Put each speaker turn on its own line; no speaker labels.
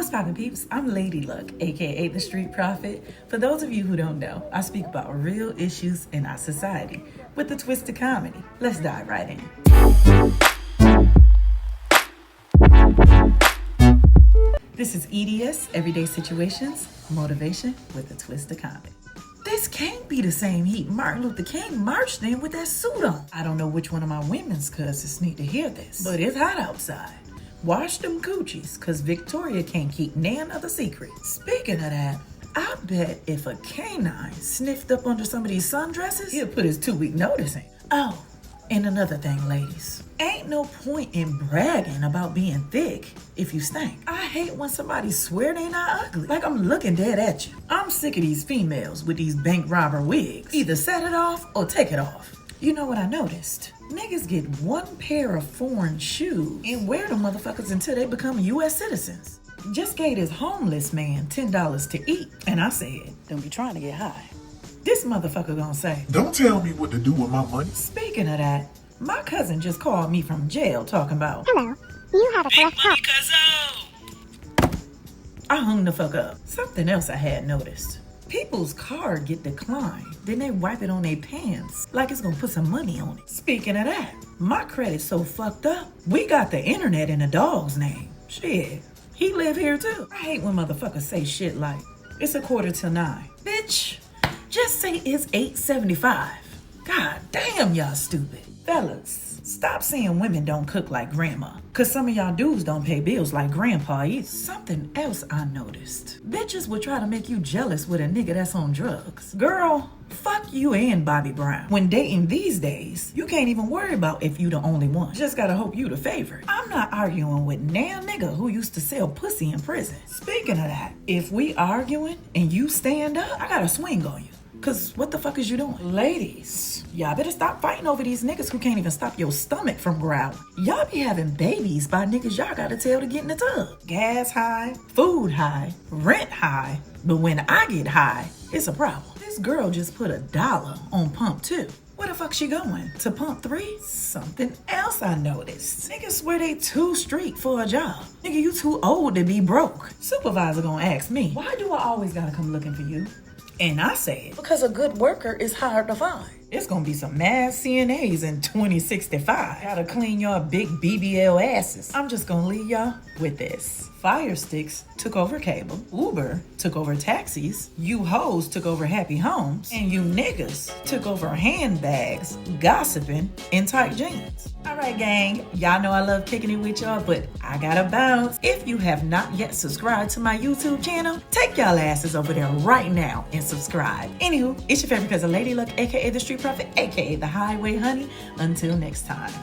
What's poppin' peeps? I'm Lady Luck, aka the Street Prophet. For those of you who don't know, I speak about real issues in our society with a twist of comedy. Let's dive right in. This is E.D.S, Everyday Situations, Motivation with a twist of comedy. This can't be the same heat Martin Luther King marched in with that suit on. I don't know which one of my women's cousins need to hear this, but it's hot outside. Wash them coochies, cause Victoria can't keep none of the secrets. Speaking of that, I bet if a canine sniffed up under some of these sundresses, he'll put his 2-week notice in. Oh, and another thing, ladies. Ain't no point in bragging about being thick if you stink. I hate when somebody swear they not ugly, like I'm looking dead at you. I'm sick of these females with these bank robber wigs. Either set it off or take it off. You know what I noticed? Niggas get one pair of foreign shoes and wear them motherfuckers until they become U.S. citizens. Just gave this homeless man $10 to eat, and I said, don't be trying to get high. This motherfucker gonna say,
don't tell me what to do with my money.
Speaking of that, my cousin just called me from jail talking about,
hello, you have a correct call.
I hung the fuck up. Something else I had noticed. People's card get declined, then they wipe it on their pants like it's gonna put some money on it. Speaking of that, my credit's so fucked up, we got the internet in a dog's name. Shit, he live here too. I hate when motherfuckers say shit like, it's 8:45. Bitch, just say it's 8:75. God damn, y'all stupid. Fellas, stop saying women don't cook like grandma, cause some of y'all dudes don't pay bills like grandpa either. Something else I noticed. Bitches will try to make you jealous with a nigga that's on drugs. Girl, fuck you and Bobby Brown. When dating these days, you can't even worry about if you the only one. Just gotta hope you the favorite. I'm not arguing with nan nigga who used to sell pussy in prison. Speaking of that, if we arguing and you stand up, I gotta swing on you. Cause what the fuck is you doing? Ladies, y'all better stop fighting over these niggas who can't even stop your stomach from growling. Y'all be having babies by niggas y'all gotta tell to get in the tub. Gas high, food high, rent high. But when I get high, it's a problem. This girl just put $1 on pump 2. Where the fuck she going? To pump 3? Something else I noticed. Niggas swear they too street for a job. Nigga, you too old to be broke. Supervisor gonna ask me, why do I always gotta come looking for you? And I said, because a good worker is hard to find. It's gonna be some mad CNAs in 2065. Gotta clean your big BBL asses. I'm just gonna leave y'all with this. Fire sticks took over cable. Uber took over taxis. You hoes took over happy homes. And you niggas took over handbags, gossiping, and tight jeans. Alright gang, y'all know I love kicking it with y'all, but I gotta bounce. If you have not yet subscribed to my YouTube channel, take y'all asses over there right now and subscribe. Anywho, it's your favorite cousin Lady Luck, aka the Street Prophet, aka the Highway Honey. Until next time.